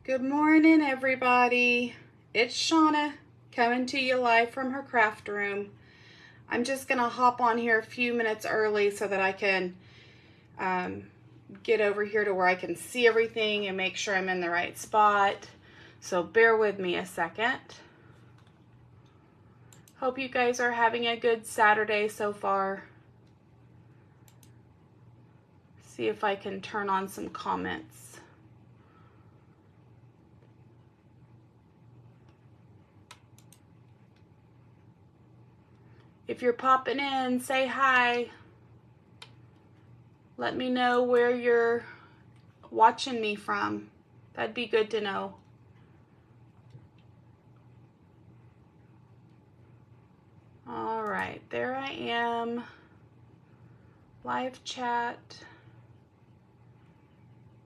Good morning, everybody. It's Shauna coming to you live from her craft room. I'm just going to hop on here a few minutes early so that I can get over here to where I can see everything and make sure I'm in the right spot. So bear with me a second. Hope you guys are having a good Saturday so far. See if I can turn on some comments. If you're popping in, say hi. Let me know where you're watching me from. That'd be good to know. All right, there I am. Live chat.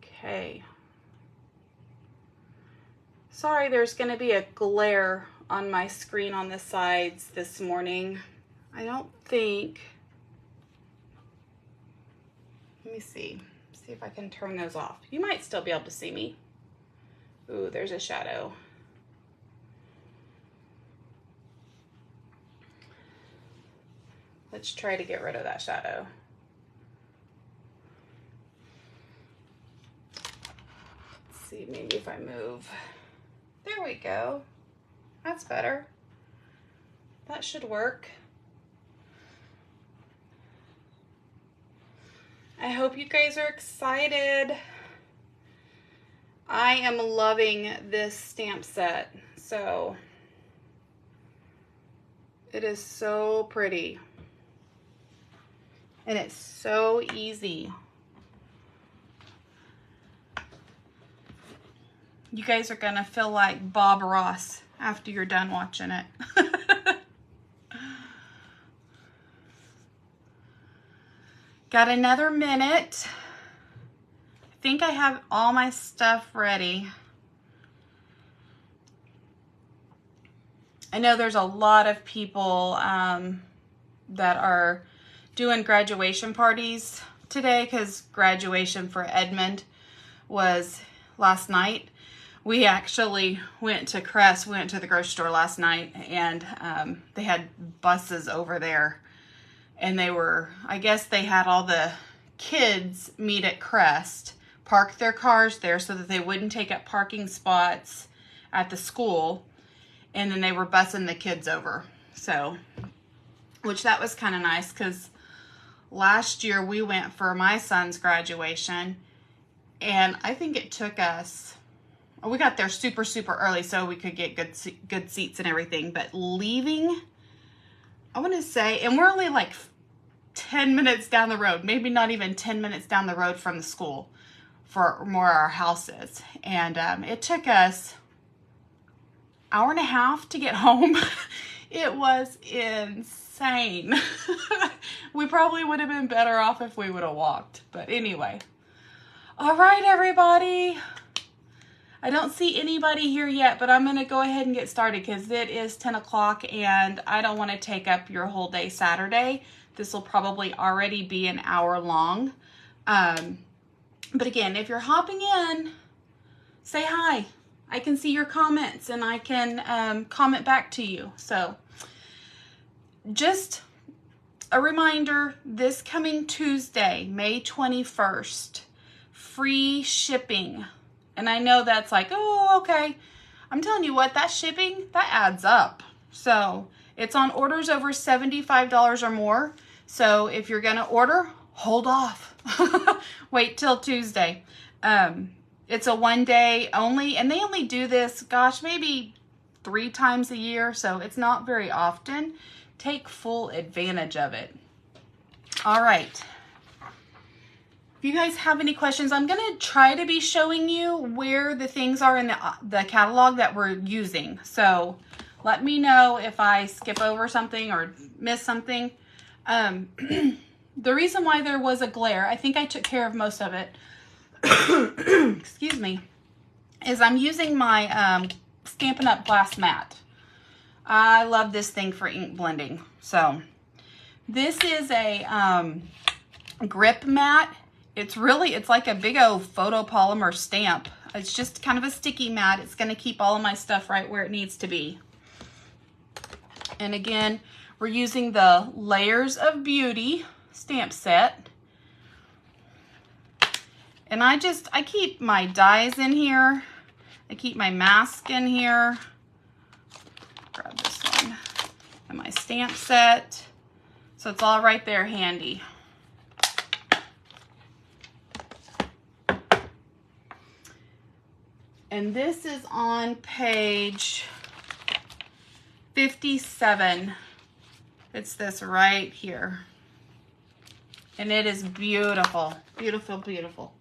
Okay. Sorry, there's going to be a glare on my screen on the sides this morning. I don't think. Let me see if I can turn those off. You might still be able to see me. Ooh, there's a shadow. Let's try to get rid of that shadow. Let's see, maybe if I move. There we go. That's better. That should work. I hope you guys are excited. I am loving this stamp set. So it is so pretty. And it's so easy. You guys are gonna feel like Bob Ross after you're done watching it. Got another minute. I think I have all my stuff ready. I know there's a lot of people that are doing graduation parties today because graduation for Edmond was last night. We actually went to Crest, went to the grocery store last night, and they had buses over there. And they were, I guess they had all the kids meet at Crest, park their cars there so that they wouldn't take up parking spots at the school. And then they were busing the kids over. So, which that was kind of nice because last year we went for my son's graduation. And I think it took us, we got there super, super early so we could get good seats and everything. But leaving, I want to say, and we're only like 10 minutes down the road, maybe not even 10 minutes down the road from the school for where our house is. And it took us an hour and a half to get home. It was insane. We probably would have been better off if we would have walked. But anyway. All right, everybody. I don't see anybody here yet, but I'm going to go ahead and get started because it is 10 o'clock and I don't want to take up your whole day Saturday. This will probably already be an hour long. But again, if you're hopping in, say hi. I can see your comments and I can comment back to you. So just a reminder, this coming Tuesday, May 21st, free shipping. And I know that's like, oh, okay. I'm telling you what, that shipping, that adds up. So it's on orders over $75 or more. So if you're going to order, hold off. Wait till Tuesday. It's a 1 day only. And they only do this, gosh, maybe 3 times a year. So it's not very often. Take full advantage of it. All right. If you guys have any questions, I'm going to try to be showing you where the things are in the catalog that we're using. So let me know if I skip over something or miss something. The reason why there was a glare, I think I took care of most of it, excuse me, is I'm using my Stampin' Up! Glass mat. I love this thing for ink blending. So this is a grip mat. It's like a big old photopolymer stamp. It's just kind of a sticky mat. It's going to keep all of my stuff right where it needs to be. And again, we're using the Layers of Beauty stamp set. And I keep my dies in here. I keep my mask in here. Grab this one. And my stamp set. So it's all right there handy. And this is on page 57. It's this right here. And it is beautiful, beautiful, beautiful.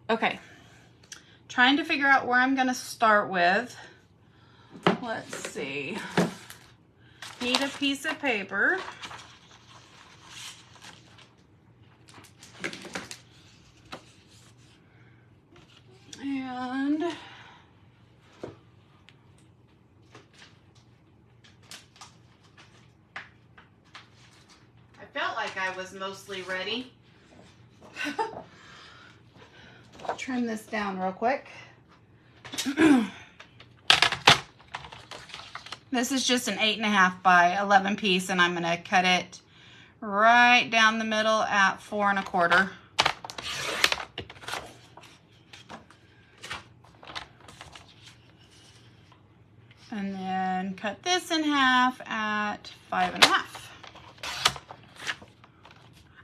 Okay, trying to figure out where I'm gonna start with. Let's see. Need a piece of paper. And I felt like I was mostly ready. Trim this down real quick. This is just an 8.5 by 11 piece, and I'm going to cut it right down the middle at 4 1/4. And then cut this in half at 5 1/2.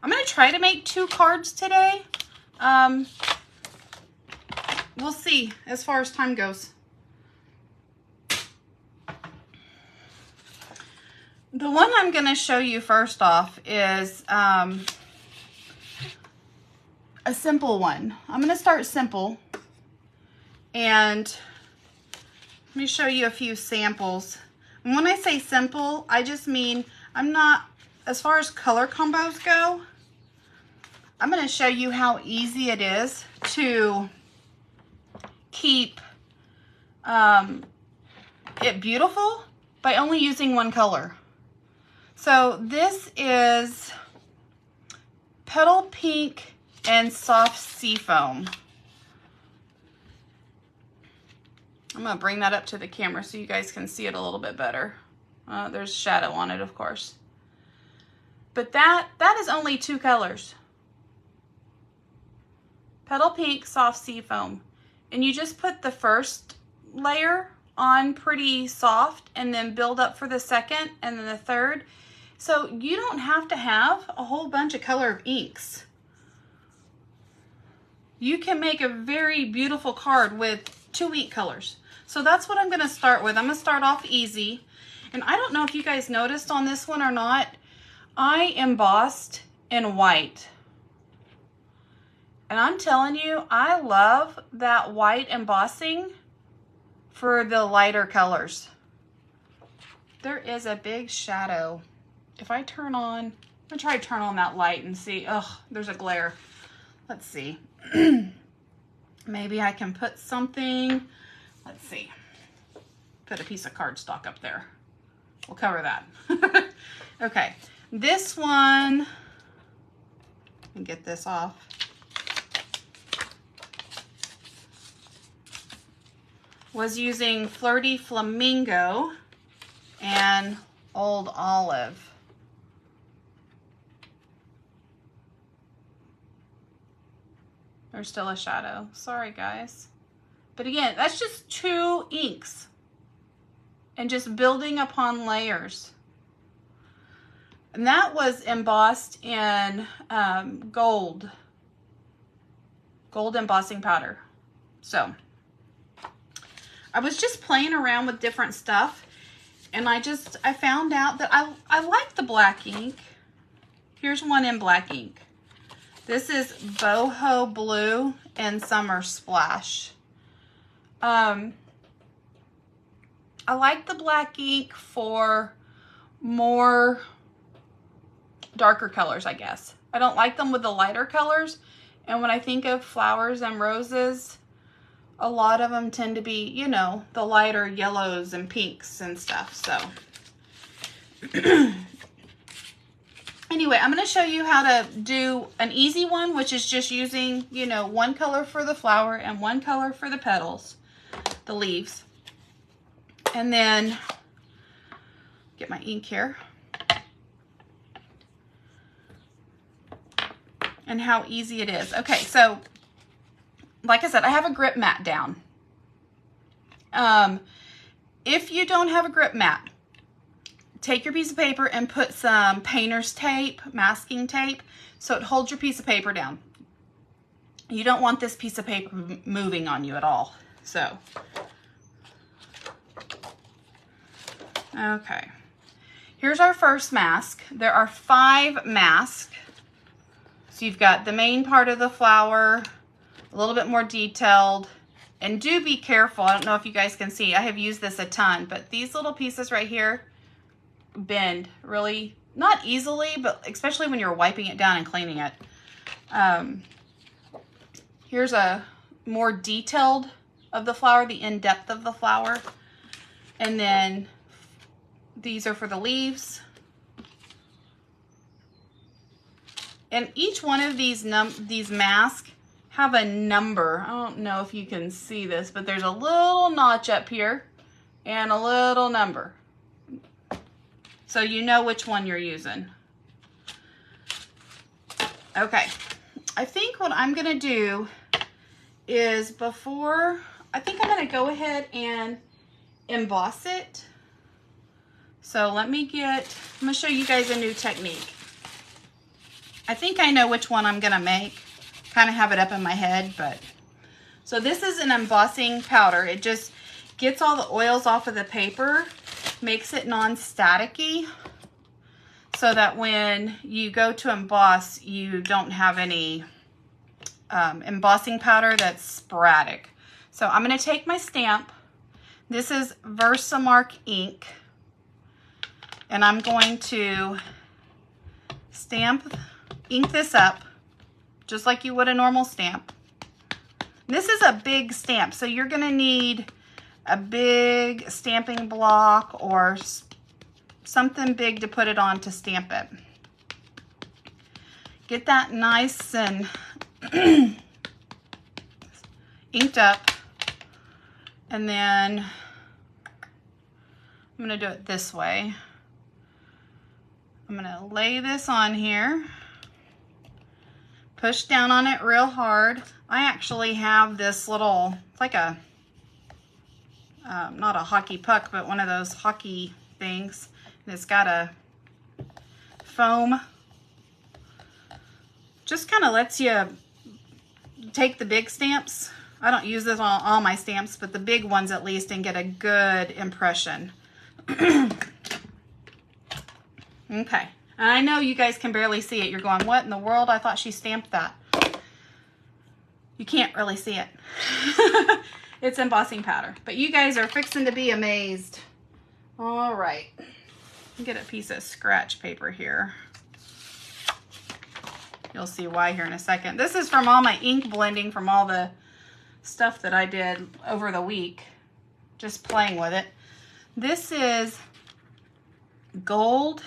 I'm going to try to make 2 cards today. We'll see as far as time goes. The one I'm going to show you first off is a simple one. I'm going to start simple, and let me show you a few samples. And when I say simple, I just mean I'm not, as far as color combos go, I'm going to show you how easy it is to keep it beautiful by only using one color. So this is Petal Pink and Soft Seafoam. I'm going to bring that up to the camera so you guys can see it a little bit better. There's shadow on it, of course. But that is only 2 colors. Petal Pink, Soft Seafoam. And you just put the first layer on pretty soft and then build up for the second and then the third. So you don't have to have a whole bunch of color of inks. You can make a very beautiful card with 2 ink colors. So that's what I'm going to start with. I'm going to start off easy. And I don't know if you guys noticed on this one or not, I embossed in white. And I'm telling you, I love that white embossing for the lighter colors. There is a big shadow. If I turn on, I'm gonna try to turn on that light and see. Ugh, there's a glare. Let's see. Maybe I can put something. Let's see. Put a piece of cardstock up there. We'll cover that. Okay, this one. Let me get this off. Was using Flirty Flamingo and Old Olive. There's still a shadow. Sorry, guys. But again, that's just 2 inks and just building upon layers. And that was embossed in gold embossing powder. So I was just playing around with different stuff, and I found out that I like the black ink. Here's one in black ink. This is Boho Blue and Summer Splash. I like the black ink for more darker colors, I guess. I don't like them with the lighter colors. And when I think of flowers and roses, a lot of them tend to be, you know, the lighter yellows and pinks and stuff. So Anyway, I'm going to show you how to do an easy one, which is just using, you know, one color for the flower and one color for the petals, the leaves. And then get my ink here. And how easy it is. Okay, so like I said, I have a grip mat down. If you don't have a grip mat, take your piece of paper and put some painter's tape, masking tape, so it holds your piece of paper down. You don't want this piece of paper moving on you at all. So, okay. Here's our first mask. There are 5 masks. So you've got the main part of the flower, a little bit more detailed, and do be careful. I don't know if you guys can see. I have used this a ton, but these little pieces right here bend really, not easily, but especially when you're wiping it down and cleaning it. Here's a more detailed of the flower, the in-depth of the flower. And then these are for the leaves. And each one of these masks have a number. I don't know if you can see this, but there's a little notch up here and a little number. So you know which one you're using. Okay, I think what I'm gonna do is I think I'm gonna go ahead and emboss it. So I'm gonna show you guys a new technique. I think I know which one I'm gonna make. Kind of have it up in my head, but. So this is an embossing powder. It just gets all the oils off of the paper, makes it non-staticky, so that when you go to emboss, you don't have any embossing powder that's sporadic. So I'm going to take my stamp. This is Versamark ink, and I'm going to ink this up just like you would a normal stamp. This is a big stamp, so you're going to need a big stamping block or something big to put it on to stamp it. Get that nice and inked up, and then I'm going to do it this way. I'm going to lay this on here, push down on it real hard. I actually have this little, it's like a, not a hockey puck, but one of those hockey things. And it's got a foam. Just kind of lets you take the big stamps. I don't use this on all my stamps, but the big ones at least, and get a good impression. Okay. And I know you guys can barely see it. You're going, what in the world? I thought she stamped that. You can't really see it. It's embossing powder. But you guys are fixing to be amazed. All right. Get a piece of scratch paper here. You'll see why here in a second. This is from all my ink blending from all the stuff that I did over the week. Just playing with it. This is gold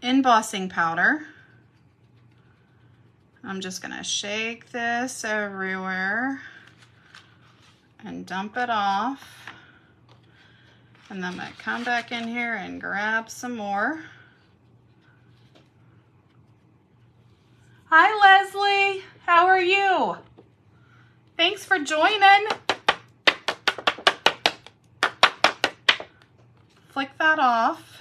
embossing powder. I'm just going to shake this everywhere and dump it off. And then I'm going to come back in here and grab some more. Hi, Leslie. How are you? Thanks for joining. Flick that off.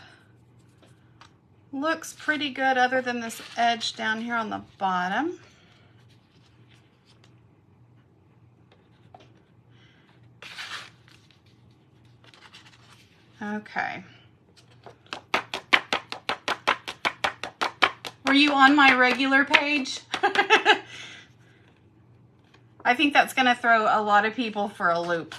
Looks pretty good other than this edge down here on the bottom. Okay. Were you on my regular page? I think that's going to throw a lot of people for a loop.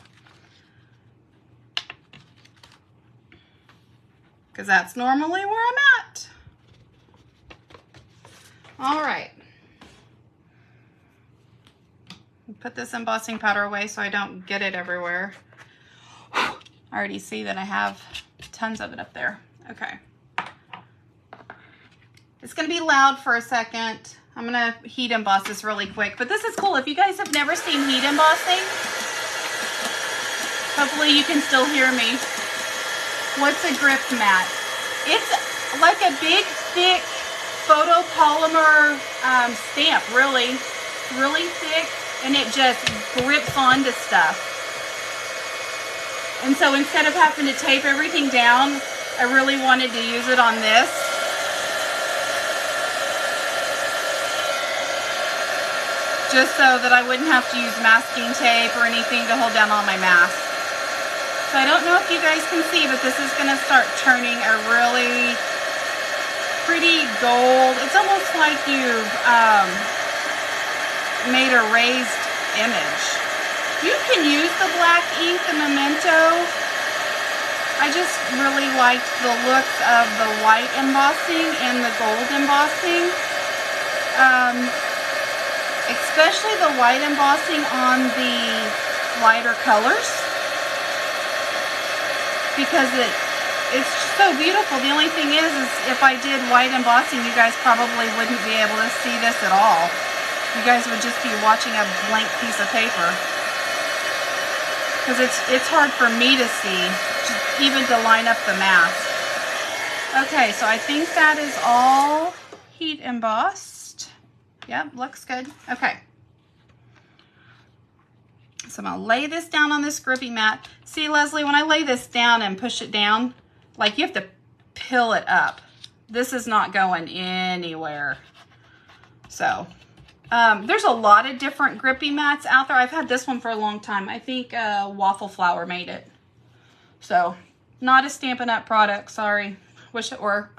Because that's normally where I'm at. All right. Put this embossing powder away so I don't get it everywhere. I already see that I have tons of it up there. Okay. It's going to be loud for a second. I'm going to heat emboss this really quick. But this is cool. If you guys have never seen heat embossing, hopefully you can still hear me. What's a grip mat? It's like a big, thick photopolymer stamp, really thick, and it just grips onto stuff. And so instead of having to tape everything down, I really wanted to use it on this. Just so that I wouldn't have to use masking tape or anything to hold down all my masks. So I don't know if you guys can see, but this is going to start turning a really pretty gold. It's almost like you've made a raised image. You can use the black ink, the Memento. I just really liked the looks of the white embossing and the gold embossing. Especially the white embossing on the lighter colors. Because it's so beautiful. The only thing is if I did white embossing, you guys probably wouldn't be able to see this at all. You guys would just be watching a blank piece of paper. Because it's hard for me to see, even to line up the mask. Okay, so I think that is all heat embossed. Yep, looks good. Okay. So I'm going to lay this down on this grippy mat. See, Leslie, when I lay this down and push it down, like you have to pill it up. This is not going anywhere. So, there's a lot of different grippy mats out there. I've had this one for a long time. I think Waffle Flower made it. So, not a Stampin' Up! Product. Sorry. Wish it were.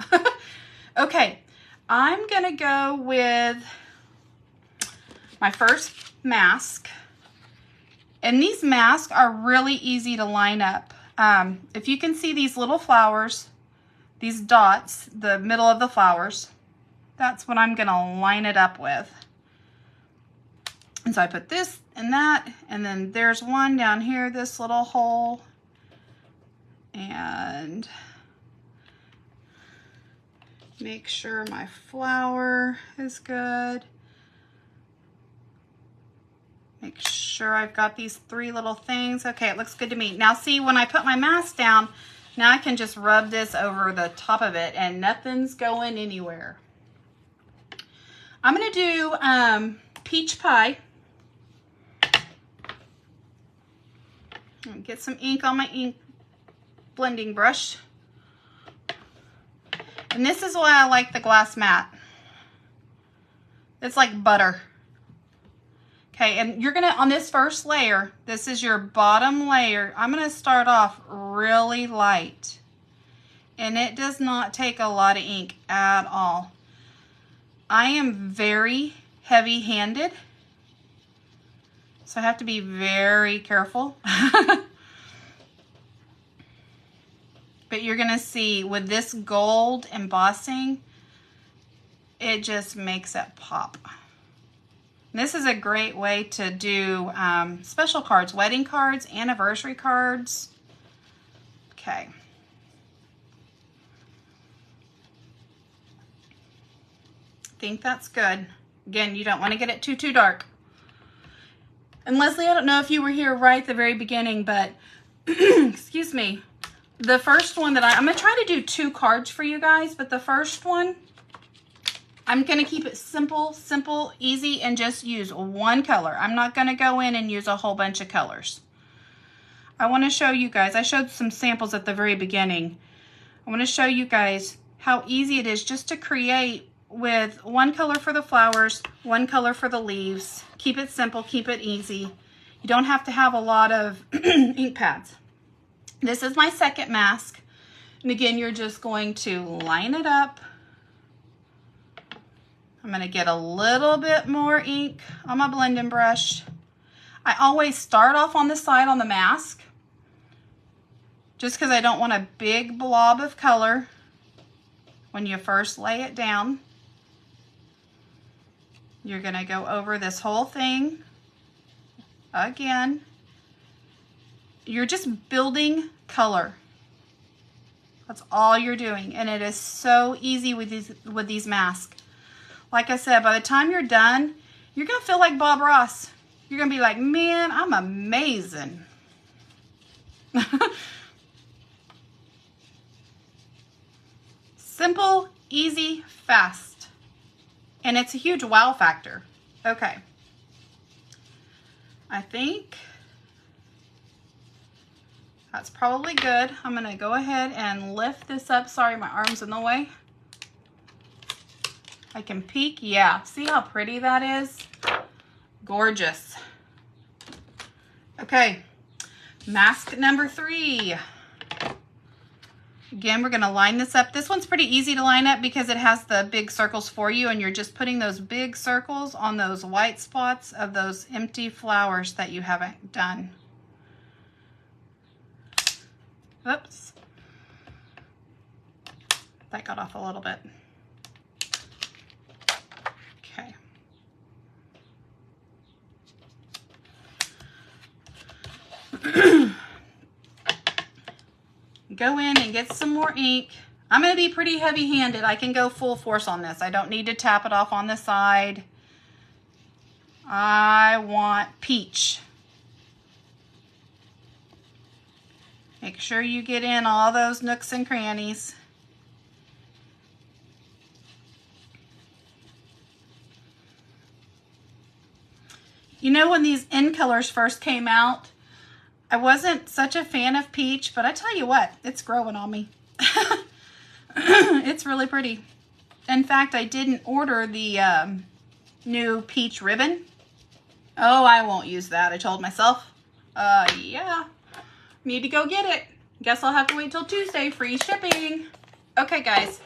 Okay. I'm going to go with my first mask. And these masks are really easy to line up. If you can see these little flowers, these dots, the middle of the flowers, that's what I'm going to line it up with. And so I put this and that, and then there's one down here, this little hole. And make sure my flower is good. Make sure I've got these three little things. Okay, it looks good to me. Now see, when I put my mask down, now I can just rub this over the top of it and nothing's going anywhere. I'm gonna do peach pie. Get some ink on my ink blending brush. And this is why I like the glass mat. It's like butter. Okay, and you're gonna, on this first layer, this is your bottom layer, I'm gonna start off really light. And it does not take a lot of ink at all. I am very heavy-handed, so I have to be very careful. But you're gonna see with this gold embossing, it just makes it pop. This is a great way to do special cards, wedding cards, anniversary cards. Okay. I think that's good. Again, you don't want to get it too dark. And Leslie, I don't know if you were here right at the very beginning, but excuse me. The first one that I'm going to try to do 2 cards for you guys, but the first one, I'm going to keep it simple, easy, and just use one color. I'm not going to go in and use a whole bunch of colors. I want to show you guys, I showed some samples at the very beginning. I want to show you guys how easy it is just to create with one color for the flowers, one color for the leaves. Keep it simple, keep it easy. You don't have to have a lot of ink pads. This is my second mask. And again, you're just going to line it up. I'm going to get a little bit more ink on my blending brush. I always start off on the side on the mask, just because I don't want a big blob of color when you first lay it down. You're going to go over this whole thing again. You're just building color. That's all you're doing. And it is so easy with these masks. Like I said, by the time you're done, you're going to feel like Bob Ross. You're going to be like, man, I'm amazing. Simple, easy, fast. And it's a huge wow factor. Okay. I think that's probably good. I'm going to go ahead and lift this up. Sorry, my arm's in the way. I can peek. Yeah. See how pretty that is? Gorgeous. Okay. Mask number 3. Again, we're going to line this up. This one's pretty easy to line up because it has the big circles for you, and you're just putting those big circles on those white spots of those empty flowers that you haven't done. Oops. That got off a little bit. Okay. Go in and get some more ink. I'm going to be pretty heavy-handed. I can go full force on this. I don't need to tap it off on the side. I want peach. Make sure you get in all those nooks and crannies. You know, when these in colors first came out, I wasn't such a fan of peach, but I tell you what, it's growing on me. It's really pretty. In fact, I didn't order the new peach ribbon. Oh, I won't use that, I told myself. Yeah, need to go get it. Guess I'll have to wait till Tuesday, free shipping. Okay, guys,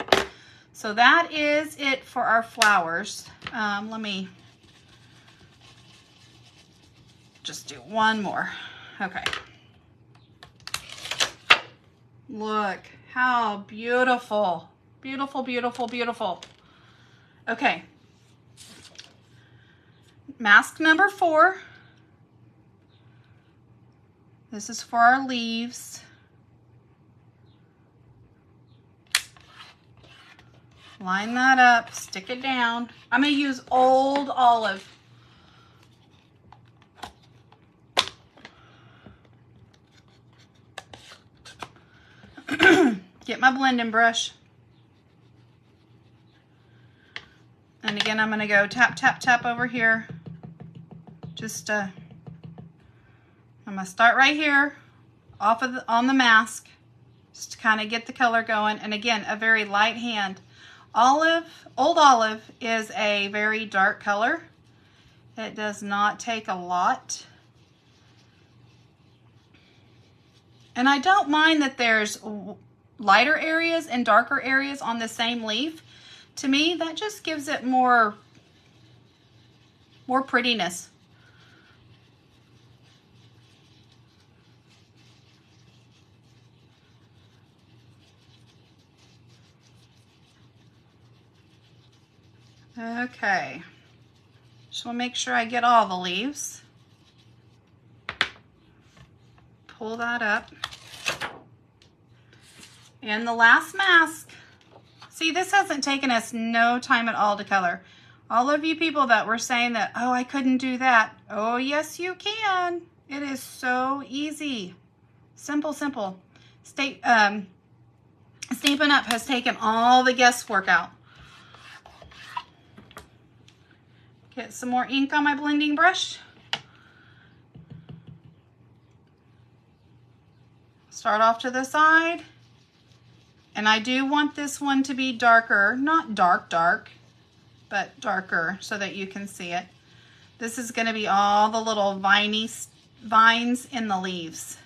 so that is it for our flowers. Let me just do one more. Okay. Look how beautiful. Beautiful, beautiful, beautiful. Okay. Mask number 4. This is for our leaves. Line that up, stick it down. I'm going to use Old Olive. Get my blending brush. And again, I'm going to go tap, tap, tap over here. Just, I'm going to start right here off of on the mask, just to kind of get the color going. And again, a very light hand. Old Olive is a very dark color. It does not take a lot. And I don't mind that there's lighter areas and darker areas on the same leaf. To me, that just gives it more prettiness. Okay, just want to make sure I get all the leaves. Pull that up. And the last mask. See, this hasn't taken us no time at all to color. All of you people that were saying that, oh, I couldn't do that. Oh, yes, you can. It is so easy. Simple, simple. Stampin' Up! Has taken all the guesswork out. Get some more ink on my blending brush. Start off to the side. And I do want this one to be darker, not dark, dark, but darker so that you can see it. This is going to be all the little vines in the leaves.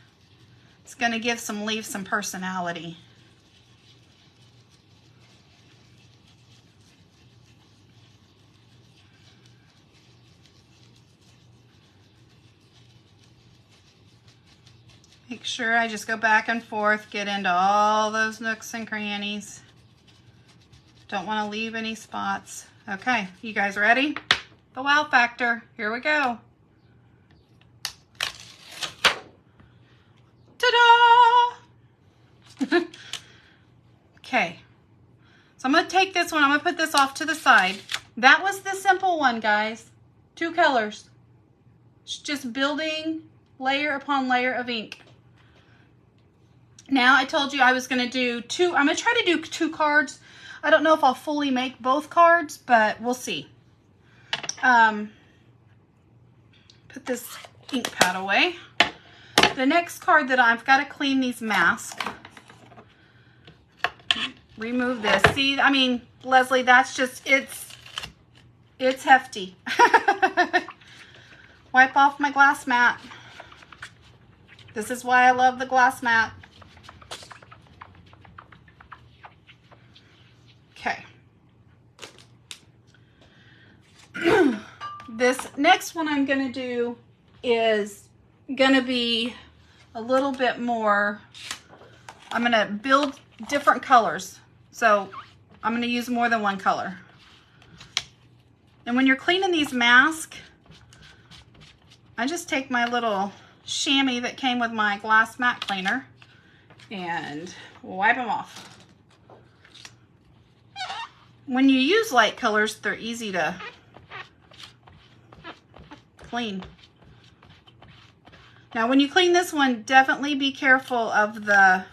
It's going to give some leaves some personality. Make sure I just go back and forth, get into all those nooks and crannies. Don't want to leave any spots. Okay, you guys ready? The wow factor. Here we go. Ta-da! Okay. So I'm going to take this one. I'm going to put this off to the side. That was the simple one, guys. 2 colors. It's just building layer upon layer of ink. Now, I told you I was going to do 2. I'm going to try to do 2 cards. I don't know if I'll fully make both cards, but we'll see. Put this ink pad away. The next card that I've got to clean these masks. Remove this. See, I mean, Leslie, that's just, it's hefty. Wipe off my glass mat. This is why I love the glass mat. Okay. This next one I'm going to do is going to be a little bit more, I'm going to build different colors. So I'm going to use more than one color. And when you're cleaning these masks, I just take my little chamois that came with my glass mat cleaner and wipe them off. When you use light colors, they're easy to clean. Now, when you clean this one, definitely be careful of the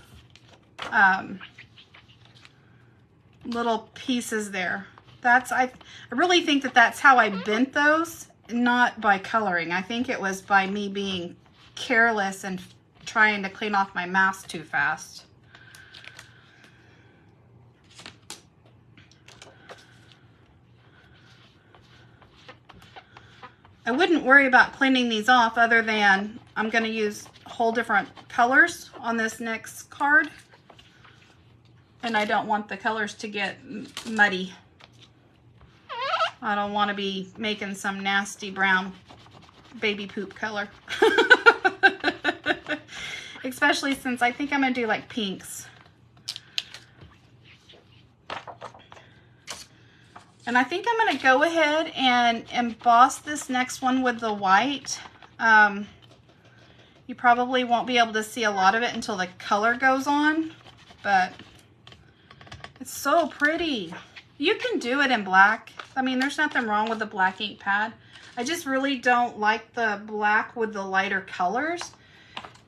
little pieces there. I really think that that's how I bent those, not by coloring. I think it was by me being careless and trying to clean off my mask too fast. I wouldn't worry about cleaning these off other than I'm going to use whole different colors on this next card. And I don't want the colors to get muddy. I don't want to be making some nasty brown baby poop color. Especially since I think I'm going to do like pinks. And I think I'm going to go ahead and emboss this next one with the white. You probably won't be able to see a lot of it until the color goes on, but it's so pretty. You can do it in black. I mean, there's nothing wrong with the black ink pad. I just really don't like the black with the lighter colors.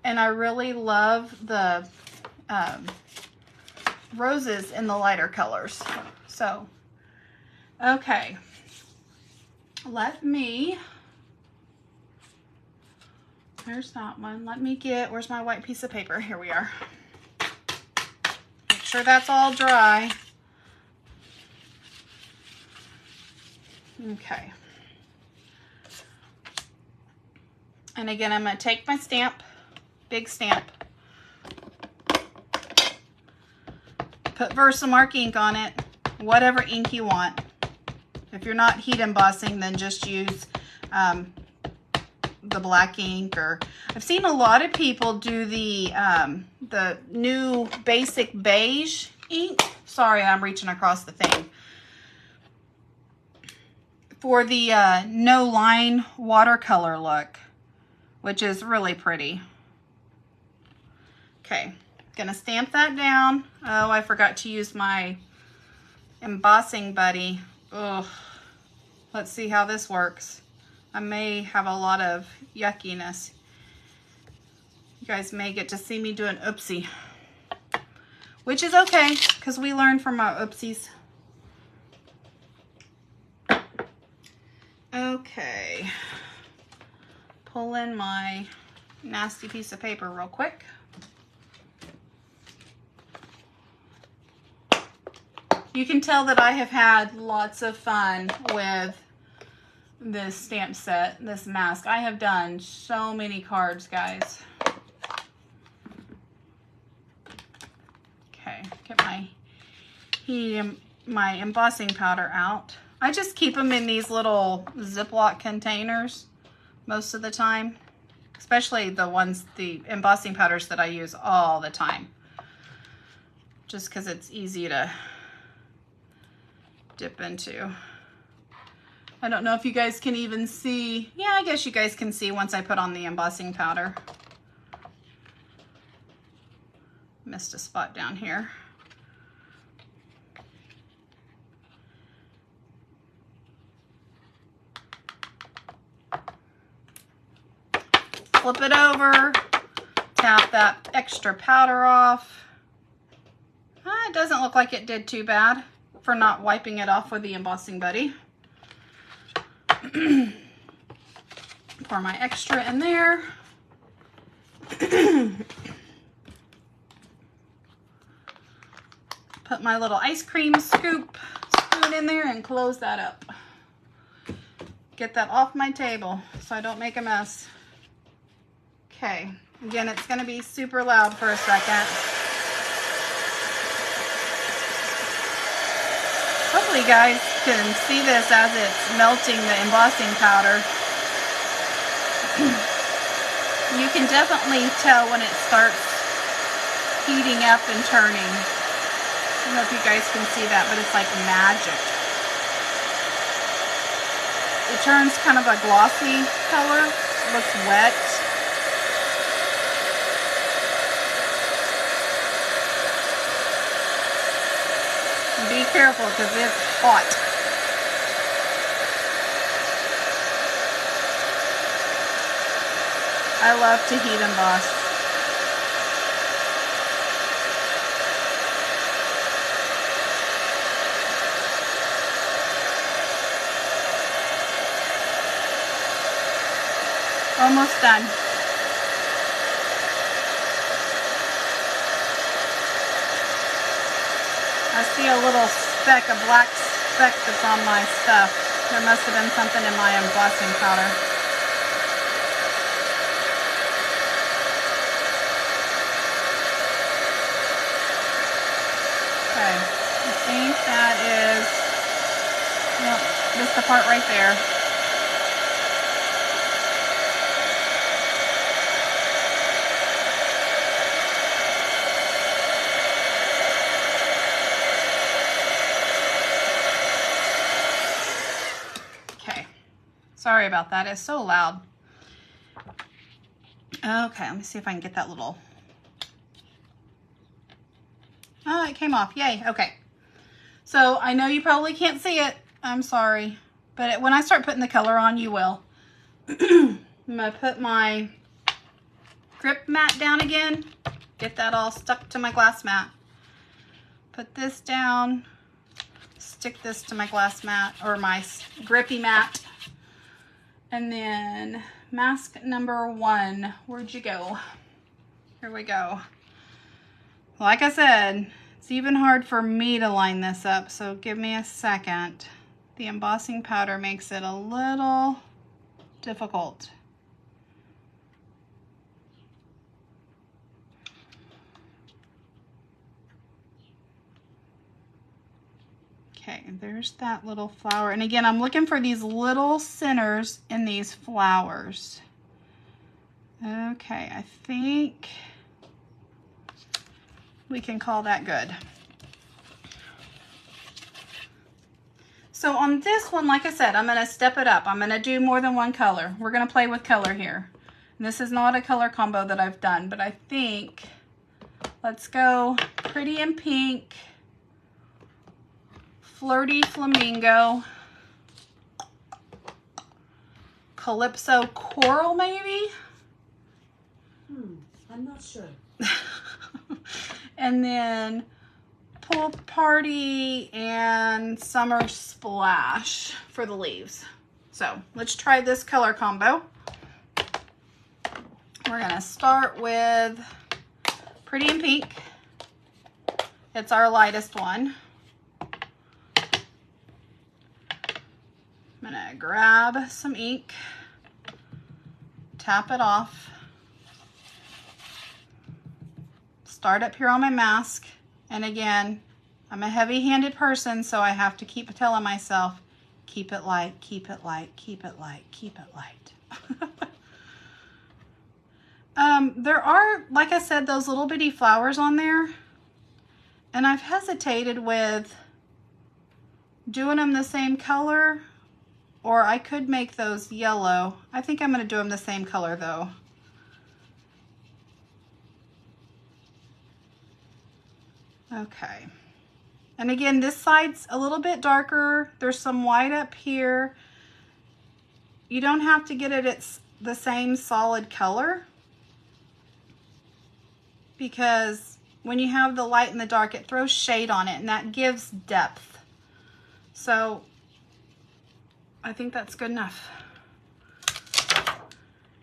And I really love the roses in the lighter colors. So, okay. Let me, there's that one. Let me get, where's my white piece of paper? Here we are. Make sure that's all dry. Okay. And again, I'm going to take my stamp, big stamp, put Versamark ink on it, whatever ink you want. If you're not heat embossing, then just use the black ink, or I've seen a lot of people do the new basic beige ink. Sorry, I'm reaching across the thing. For the no line watercolor look, which is really pretty. Okay, gonna stamp that down. Oh, I forgot to use my embossing buddy. Ugh. Let's see how this works. I may have a lot of yuckiness. You guys may get to see me do an oopsie, which is okay, because we learn from our oopsies. Okay, pull in my nasty piece of paper real quick. You can tell that I have had lots of fun with this stamp set, this mask. I have done so many cards, guys. Okay, get my embossing powder out. I just keep them in these little Ziploc containers most of the time, especially the embossing powders that I use all the time, just because it's easy to dip into. I don't know if you guys can even see. Yeah, I guess you guys can see once I put on the embossing powder. Missed a spot down here. flip it over, tap that extra powder off. It doesn't look like it did too bad for not wiping it off with the Embossing Buddy. Pour my extra in there. Put my little ice cream spoon in there and close that up. Get that off my table so I don't make a mess. Okay, again, it's gonna be super loud for a second. Hopefully you guys can see this as it's melting the embossing powder. You can definitely tell when it starts heating up and turning. I don't know if you guys can see that, but it's like magic. It turns kind of a glossy color, looks wet. Be careful because it's hot. I love to heat emboss. Almost done. I see a little speck, a black speck that's on my stuff. There must have been something in my embossing powder. Okay, I think that is, nope, just the part right there. Sorry about that, it's so loud. Okay, let me see if I can get that little, oh, it came off, yay, okay. So I know you probably can't see it, I'm sorry, but when I start putting the color on, you will. I'm gonna put my grip mat down again, get that all stuck to my glass mat. Put this down, stick this to my glass mat, or my grippy mat. And then mask number 1, where'd you go? Here we go. Like I said, it's even hard for me to line this up, so give me a second. The embossing powder makes it a little difficult. Okay, there's that little flower. And again, I'm looking for these little centers in these flowers. Okay, I think we can call that good. So on this one, like I said, I'm gonna step it up. I'm gonna do more than one color. We're gonna play with color here. And this is not a color combo that I've done, but I think, let's go Pretty in Pink, Flirty Flamingo, Calypso Coral maybe? I'm not sure. And then Pool Party and Summer Splash for the leaves. So let's try this color combo. We're gonna start with Pretty in Pink. It's our lightest one. I'm gonna grab some ink, tap it off, start up here on my mask, and again, I'm a heavy-handed person, so I have to keep telling myself, keep it light, keep it light, keep it light, keep it light. There are, like I said, those little bitty flowers on there, and I've hesitated with doing them the same color, or I could make those yellow. I think I'm going to do them the same color though. Okay. And again, this side's a little bit darker. There's some white up here. You don't have to get it the same solid color, because when you have the light and the dark, it throws shade on it and that gives depth. So I think that's good enough.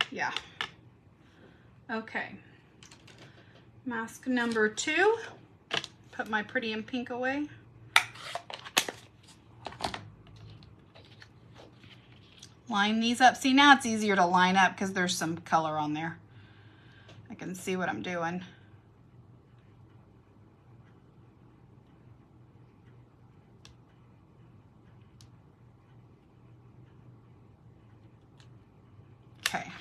Yeah. Okay. Mask number 2. Put my Pretty in Pink away. Line these up. See, now it's easier to line up because there's some color on there. I can see what I'm doing. Okay.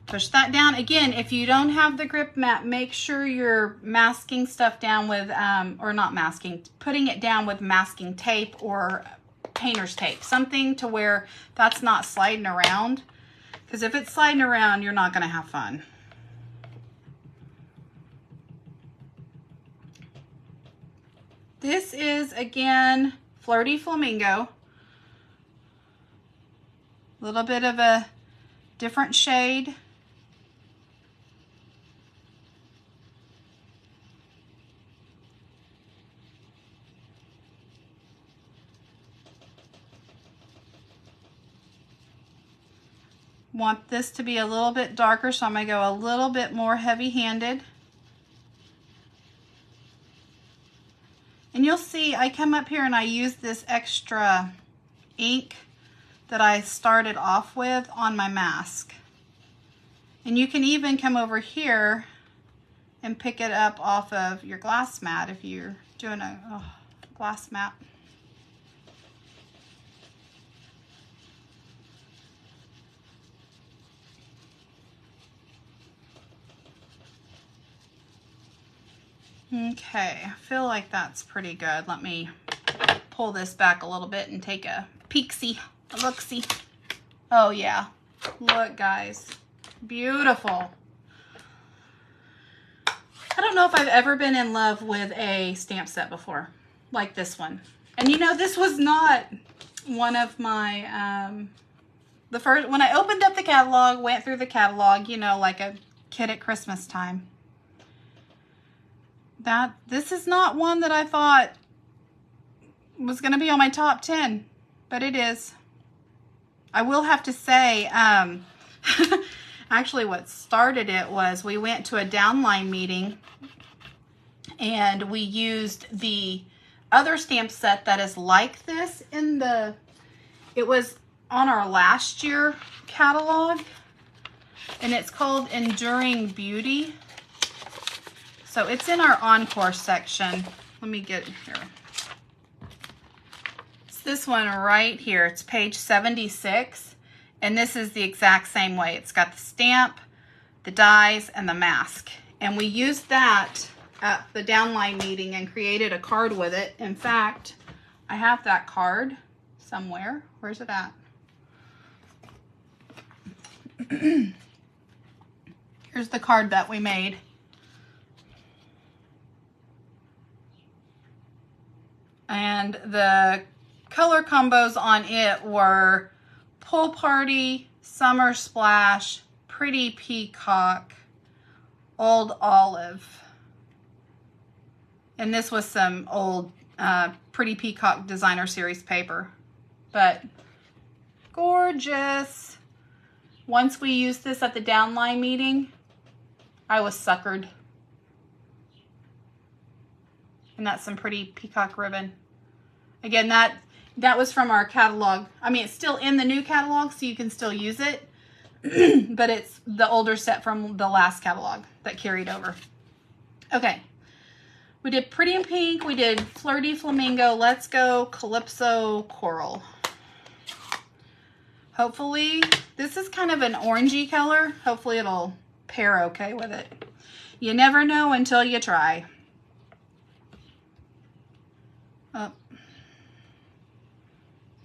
Push that down. Again, if you don't have the grip mat, make sure you're masking stuff down with, or not masking, putting it down with masking tape or painter's tape. Something to where that's not sliding around. Because if it's sliding around, you're not going to have fun. This is, again, Flirty Flamingo. A little bit of a different shade. Want this to be a little bit darker, so I'm going to go a little bit more heavy-handed. And you'll see I come up here and I use this extra ink that I started off with on my mask. And you can even come over here and pick it up off of your glass mat if you're doing a glass mat. Okay, I feel like that's pretty good. Let me pull this back a little bit and take a peek-see, a look-see. Oh yeah, look guys, beautiful. I don't know if I've ever been in love with a stamp set before, like this one. And you know, this was not one of my, the first, when I opened up the catalog, went through the catalog, you know, like a kid at Christmas time. This is not one that I thought was going to be on my top 10, but it is. I will have to say, actually what started it was we went to a downline meeting and we used the other stamp set that is like this in the, it was on our last year catalog, and it's called Enduring Beauty. So it's in our Encore section. Let me get here. It's this one right here. It's page 76. And this is the exact same way. It's got the stamp, the dies, and the mask. And we used that at the downline meeting and created a card with it. In fact, I have that card somewhere. Where's it at? Here's the card that we made. And the color combos on it were Pool Party, Summer Splash, Pretty Peacock, Old Olive. And this was some old Pretty Peacock Designer Series paper. But gorgeous. Once we used this at the downline meeting, I was suckered. And that's some Pretty Peacock ribbon. Again, that was from our catalog. I mean, it's still in the new catalog, so you can still use it. But it's the older set from the last catalog that carried over. Okay. We did Pretty in Pink. We did Flirty Flamingo. Let's go Calypso Coral. Hopefully, this is kind of an orangey color. Hopefully it'll pair okay with it. You never know until you try. Oh.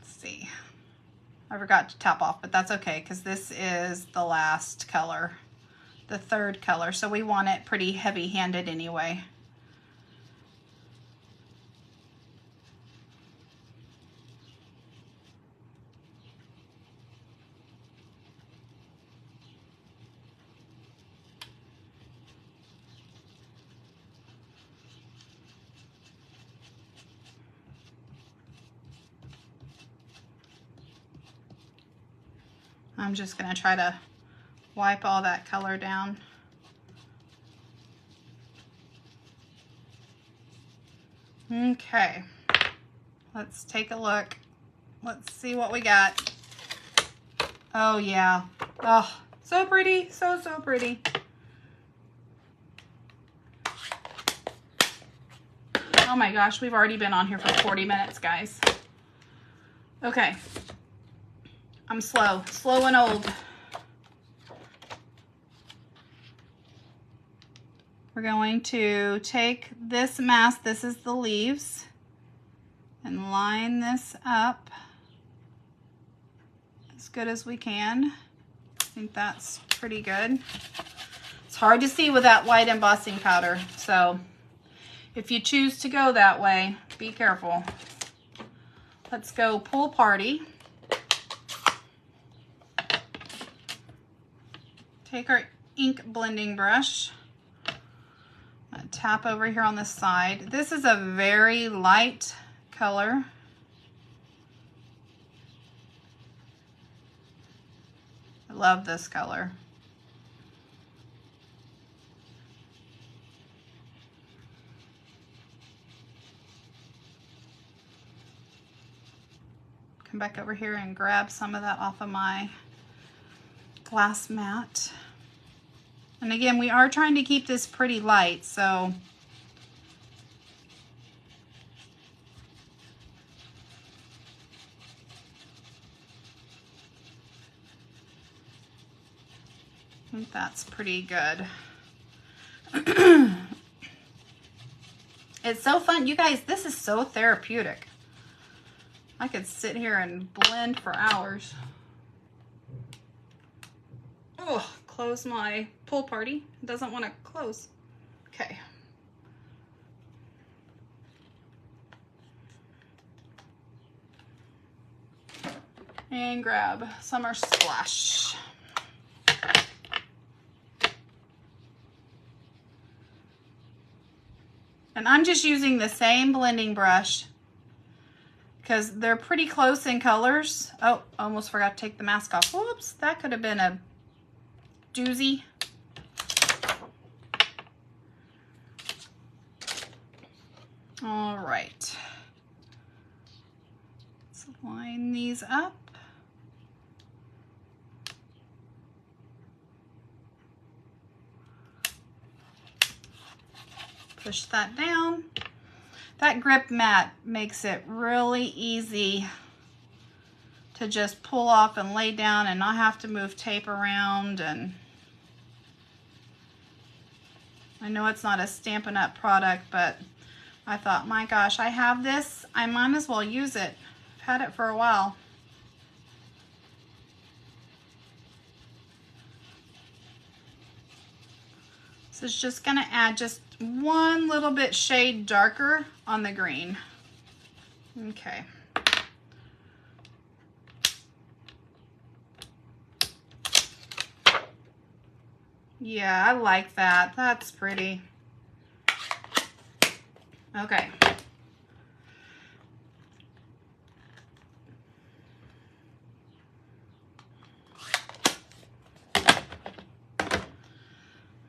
Let's see. I forgot to top off, but that's okay because this is the last color, the third color. So we want it pretty heavy-handed anyway. I'm just gonna try to wipe all that color down. Okay, let's take a look. Let's see what we got. Oh yeah, oh, so pretty, so pretty. Oh my gosh, we've already been on here for 40 minutes, guys. Okay, I'm slow and old. We're going to take this mask, this is the leaves, and line this up as good as we can. I think that's pretty good. It's hard to see with that white embossing powder, so if you choose to go that way, be careful. Let's go Pool Party. Take our ink blending brush. Tap over here on the side. This is a very light color. I love this color. Come back over here and grab some of that off of my glass mat. And again, we are trying to keep this pretty light, so I think that's pretty good. It's so fun. You guys, this is so therapeutic. I could sit here and blend for hours. Oh, close my Pool Party. It doesn't want to close. Okay. And grab Summer Splash. And I'm just using the same blending brush because they're pretty close in colors. Oh, almost forgot to take the mask off. Whoops, that could have been a doozy. All right. Let's line these up. Push that down. That grip mat makes it really easy to just pull off and lay down and not have to move tape around. And I know it's not a Stampin' Up! Product, but I thought, my gosh, I have this, I might as well use it. I've had it for a while. So it's just gonna add just one little bit shade darker on the green. Okay. Yeah, I like that. That's pretty. Okay.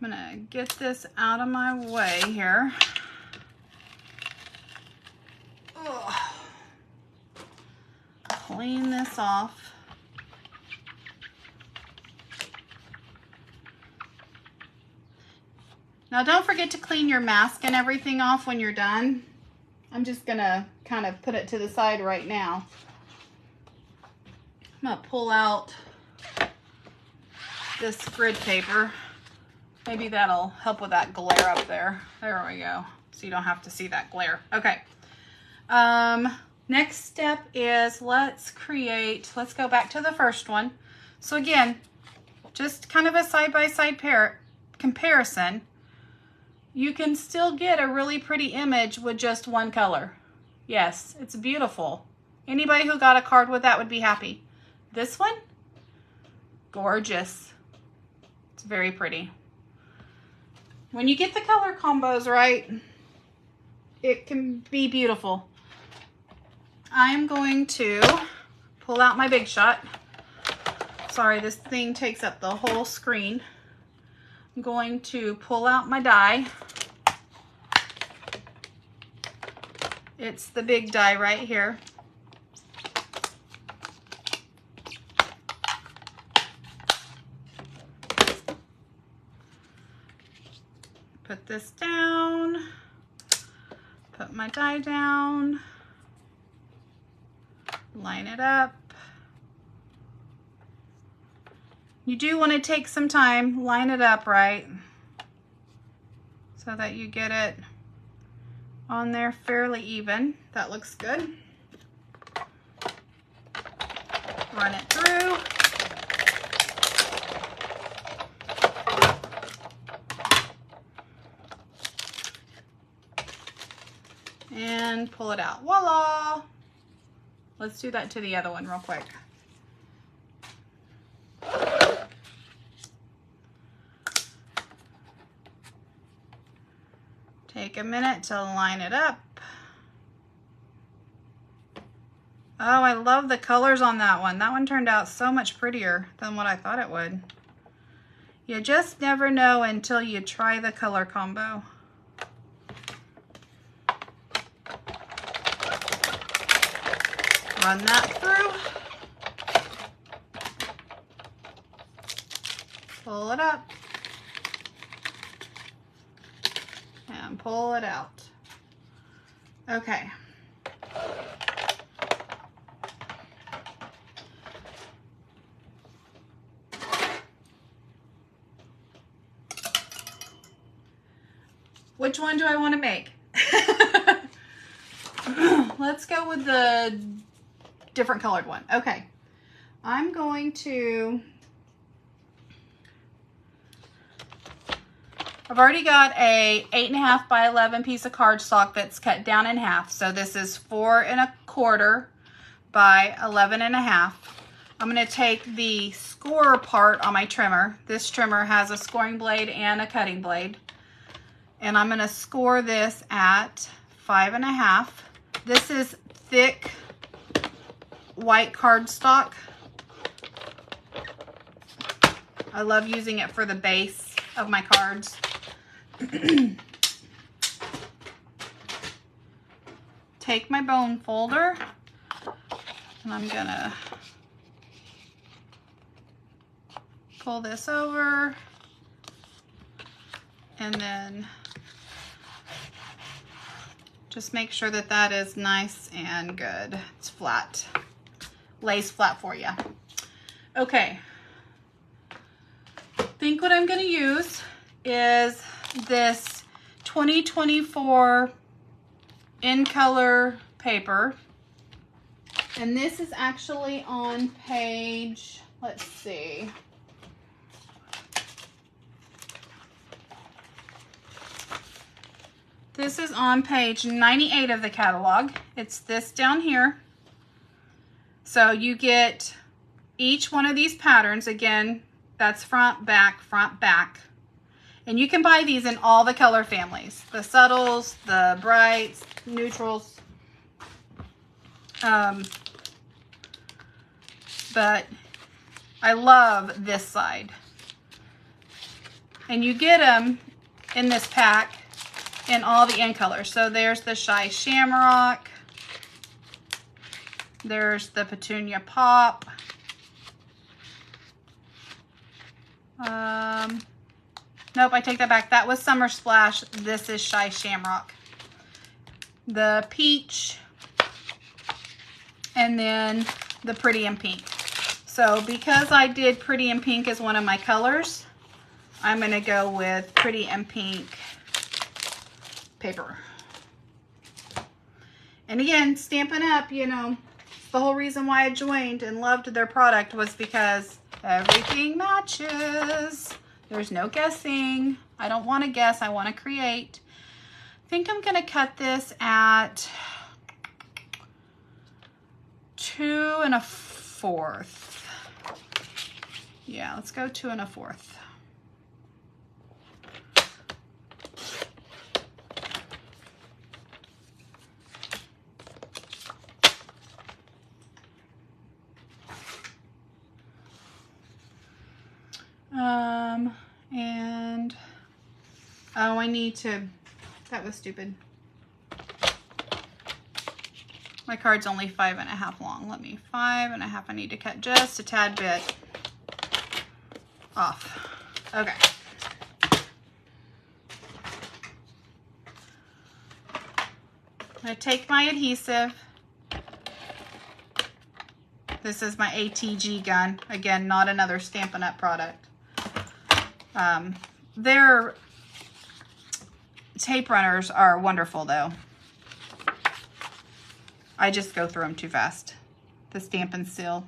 I'm gonna get this out of my way here. Ugh. Clean this off. Now don't forget to clean your mask and everything off when you're done. I'm just gonna kind of put it to the side right now. I'm gonna pull out this grid paper. Maybe that'll help with that glare up there. There we go. So you don't have to see that glare. Okay. Next step is let's go back to the first one. So again, just kind of a side-by-side comparison. You can still get a really pretty image with just one color. Yes, it's beautiful. Anybody who got a card with that would be happy. This one, gorgeous. It's very pretty. When you get the color combos right, it can be beautiful. I am going to pull out my Big Shot so Sorry, this thing takes up the whole screen. I'm going to pull out my die. It's the big die right here. Put this down, put my die down, line it up. You do want to take some time, line it up right, so that you get it on there fairly even. That looks good. Run it through. And pull it out. Voila! Let's do that to the other one real quick. Take a minute to line it up. Oh, I love the colors on that one. That one turned out so much prettier than what I thought it would. You just never know until you try the color combo. Run that through. Pull it up. And pull it out. Okay. Which one do I want to make? Let's go with the different colored one. Okay. I'm going to... I've already got a 8.5 by 11 piece of cardstock that's cut down in half. So this is 4 1/4 by 11 1/2. I'm going to take the score part on my trimmer. This trimmer has a scoring blade and a cutting blade. And I'm going to score this at 5 1/2. This is thick white cardstock. I love using it for the base of my cards. Take my bone folder and I'm gonna pull this over and then just make sure that that is nice and good. It's flat, lays flat for you. Okay, I think what I'm gonna use is this 2024 in color paper, and this is actually on page, let's see, this is on page 98 of the catalog. It's this down here. So you get each one of these patterns. Again, that's front, back, front, back. And you can buy these in all the color families. The subtles, the brights, neutrals. But I love this side. And you get them in this pack in all the in colors. So there's the Shy Shamrock. There's the Petunia Pop. Nope, I take that back. That was Summer Splash. This is Shy Shamrock. The Peach. And then the Pretty in Pink. So because I did Pretty in Pink as one of my colors, I'm going to go with Pretty in Pink paper. And again, Stampin' Up, you know, the whole reason why I joined and loved their product was because everything matches. There's no guessing. I don't want to guess. I want to create. I think I'm going to cut this at 2 1/4. Yeah, let's go 2 1/4. And, oh, I need to, that was stupid. My card's only 5.5 long. Let me, 5.5, I need to cut just a tad bit off. Okay. I'm gonna take my adhesive. This is my ATG gun. Again, not another Stampin' Up! Product. Their tape runners are wonderful though. I just go through them too fast. The Stampin' Seal.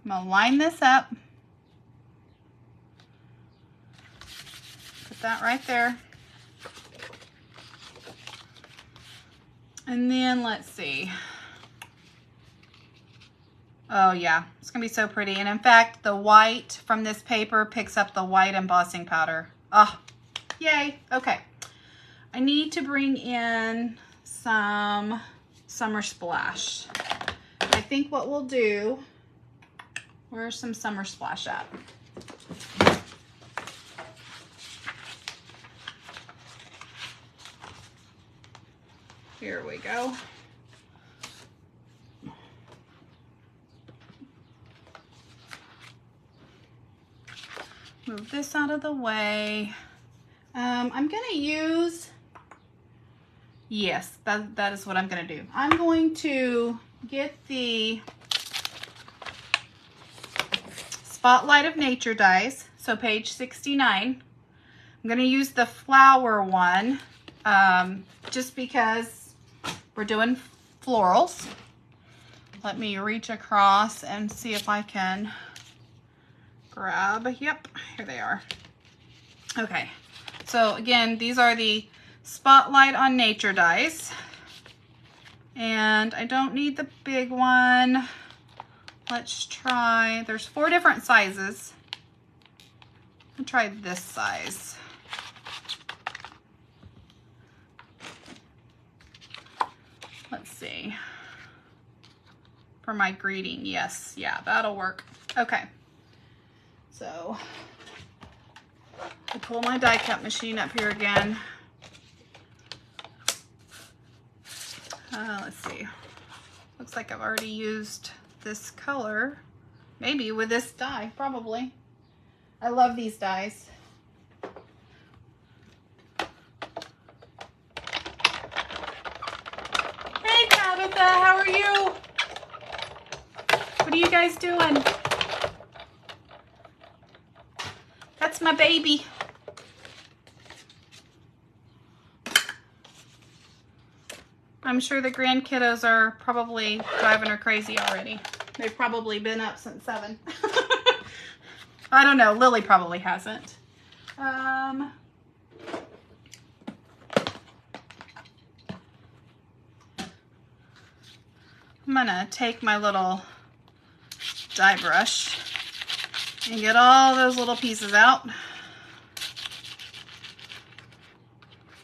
I'm gonna line this up. Put that right there. And then let's see. Oh yeah, it's gonna be so pretty. And in fact, the white from this paper picks up the white embossing powder. Oh, yay. Okay. I need to bring in some Summer Splash. I think what we'll do, where's some Summer Splash at? Here we go. Move this out of the way. I'm gonna use, yes, that is what I'm gonna do. I'm going to get the Spotlight of Nature dies, so page 69. I'm gonna use the flower one, just because we're doing florals. Let me reach across and see if I can grab, yep, here they are. Okay, so again, these are the Spotlight on Nature dies. And I don't need the big one. Let's try, there's 4 different sizes. I'll try this size. Let's see. For my greeting, yes, yeah, that'll work. Okay. So, I'll pull my die cut machine up here again. Let's see. Looks like I've already used this color. Maybe with this die, probably. I love these dies. Hey Tabitha, how are you? What are you guys doing? That's my baby. I'm sure the grand kiddos are probably driving her crazy already. They've probably been up since 7. I don't know. Lily probably hasn't. I'm gonna take my little die brush and get all those little pieces out,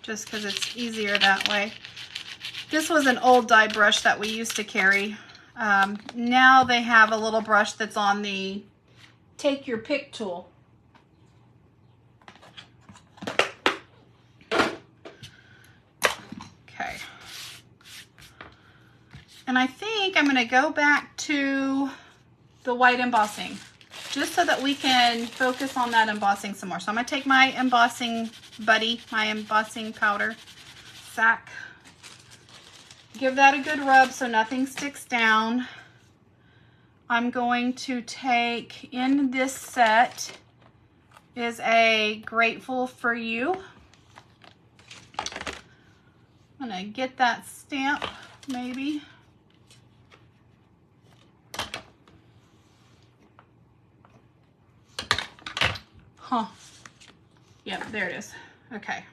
just because it's easier that way. This was an old die brush that we used to carry. Now they have a little brush that's on the take your pick tool. Okay. And I think I'm going to go back to the white embossing, just so that we can focus on that embossing some more. So I'm going to take my embossing buddy, my embossing powder sack, give that a good rub so nothing sticks down. I'm going to take, in this set is a Grateful for You. I'm going to get that stamp, maybe. Huh. Yep, there it is. Okay.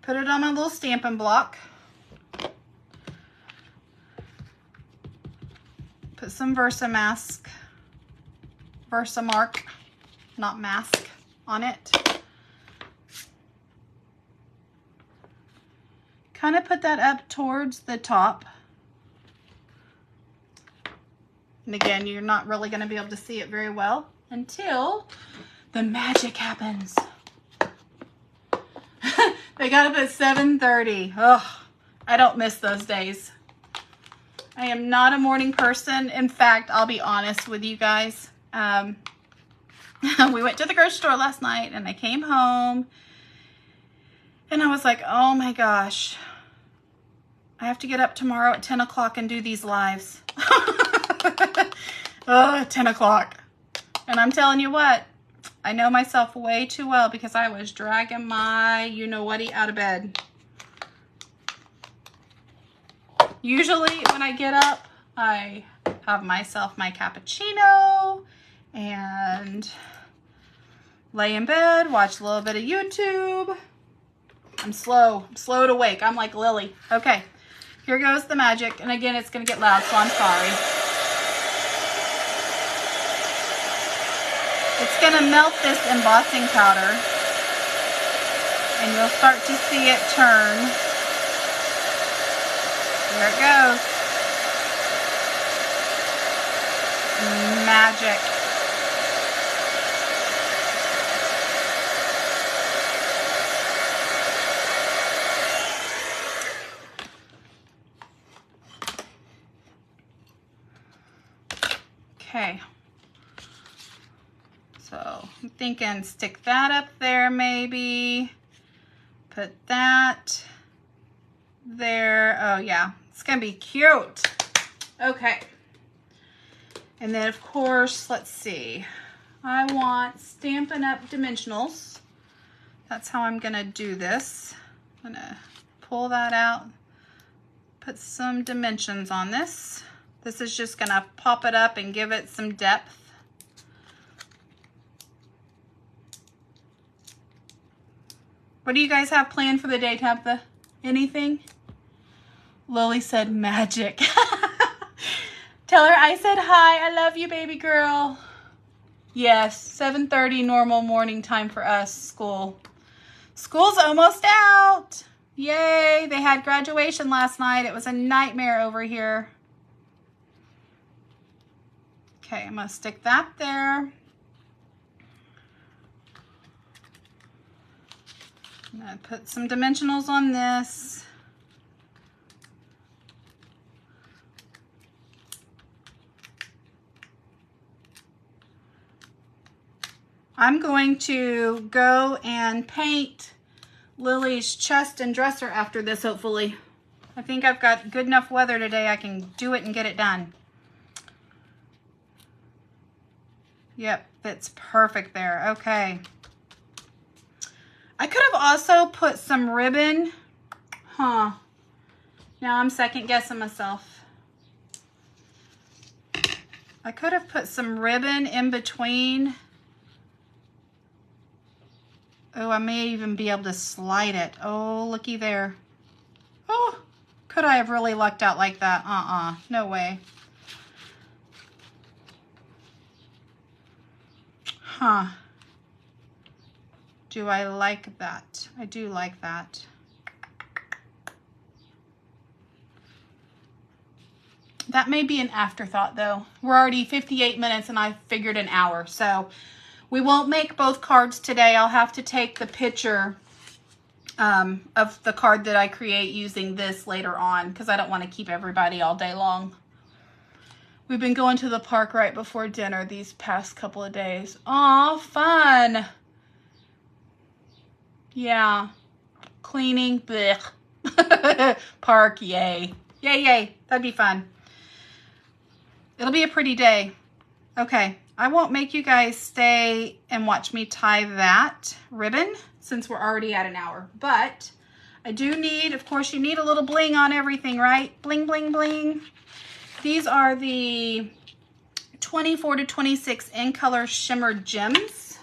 Put it on my little Stampin' Block. Put some Versamark, not mask, on it. Kind of put that up towards the top. And again, you're not really going to be able to see it very well until the magic happens. They got up at 7:30. Ugh, I don't miss those days. I am not a morning person. In fact, I'll be honest with you guys. We went to the grocery store last night and I came home and I was like, oh my gosh, I have to get up tomorrow at 10 o'clock and do these lives. 10 o'clock. And I'm telling you what, I know myself way too well because I was dragging my you-know-whaty out of bed. Usually when I get up, I have myself my cappuccino and lay in bed, watch a little bit of YouTube. I'm slow to wake. I'm like Lily. Okay, here goes the magic. And again, it's gonna get loud, so I'm sorry. It's gonna melt this embossing powder and you'll start to see it turn. There it goes. Magic. Okay. So I'm thinking stick that up there maybe. Put that there. Oh yeah, it's gonna be cute. Okay. And then of course, let's see. I want Stampin' Up! Dimensionals. That's how I'm gonna do this. I'm gonna pull that out, put some dimensions on this. This is just gonna pop it up and give it some depth. What do you guys have planned for the day, Tabitha? Anything? Lily said magic. Tell her I said hi. I love you, baby girl. Yes, 7:30 normal morning time for us, school. School's almost out. Yay, they had graduation last night. It was a nightmare over here. Okay, I'm gonna stick that there. I'm gonna put some dimensionals on this. I'm going to go and paint Lily's chest and dresser after this, hopefully. I think I've got good enough weather today. I can do it and get it done. Yep, fits perfect there. Okay. I could have also put some ribbon. Now I'm second guessing myself. I could have put some ribbon in between. Oh, I may even be able to slide it. Oh, looky there. Oh, could I have really lucked out like that? No way. Do I like that? I do like that. That may be an afterthought though. We're already 58 minutes and I figured an hour. So we won't make both cards today. I'll have to take the picture of the card that I create using this later on because I don't want to keep everybody all day long. We've been going to the park right before dinner these past couple of days. Aw, fun. Yeah. Cleaning, blech. Park, yay. Yay, yay. That'd be fun. It'll be a pretty day. Okay, I won't make you guys stay and watch me tie that ribbon since we're already at an hour. But I do need, of course, you need a little bling on everything, right? Bling, bling, bling. These are the 24 to 26 in color shimmer gems.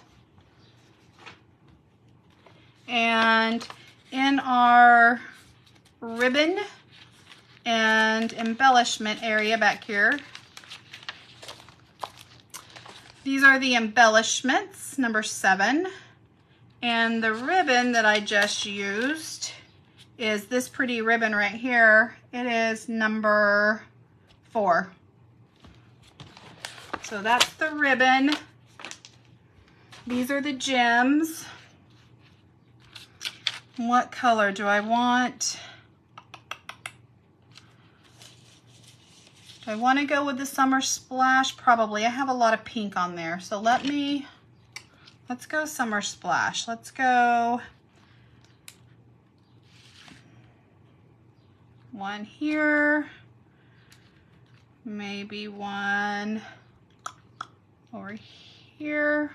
And in our ribbon and embellishment area back here, these are the embellishments, number 7. And the ribbon that I just used is this pretty ribbon right here. It is number 4. So that's the ribbon. These are the gems. What color do I want? Do I want to go with the Summer Splash? Probably. I have a lot of pink on there. So let's go Summer Splash. Let's go one here. Maybe one over here.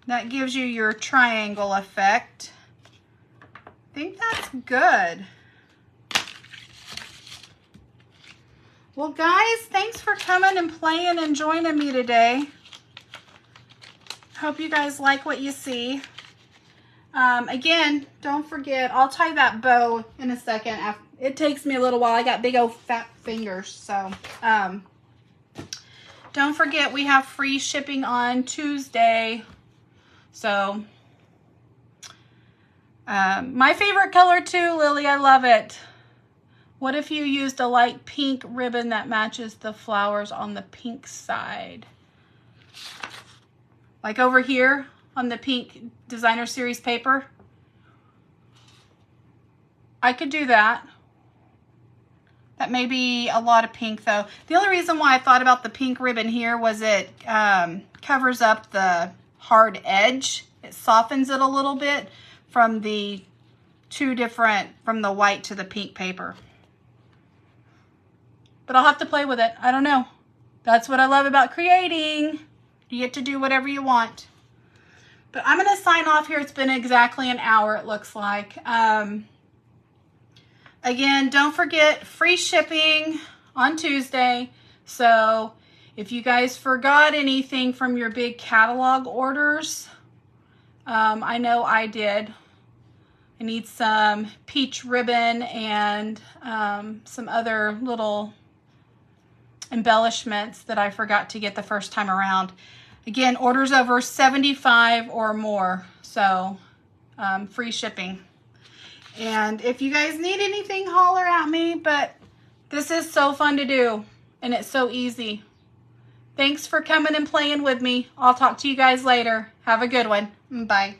That gives you your triangle effect. I think that's good. Well, guys, thanks for coming and playing and joining me today. Hope you guys like what you see. Again, don't forget, I'll tie that bow in a second. It takes me a little while. I got big old fat fingers. So, don't forget, we have free shipping on Tuesday. So, my favorite color too, Lily, I love it. What if you used a light pink ribbon that matches the flowers on the pink side? Like over here on the pink designer series paper. I could do that. That may be a lot of pink though. The only reason why I thought about the pink ribbon here was it covers up the hard edge. It softens it a little bit from the from the white to the pink paper. But I'll have to play with it. I don't know. That's what I love about creating. You get to do whatever you want. But I'm going to sign off here. It's been exactly an hour, it looks like. Again, don't forget, free shipping on Tuesday. So if you guys forgot anything from your big catalog orders, I know I did. I need some peach ribbon and some other little embellishments that I forgot to get the first time around. Again, orders over 75 or more, so free shipping. And if you guys need anything, holler at me, but this is so fun to do, and it's so easy. Thanks for coming and playing with me. I'll talk to you guys later. Have a good one. Bye.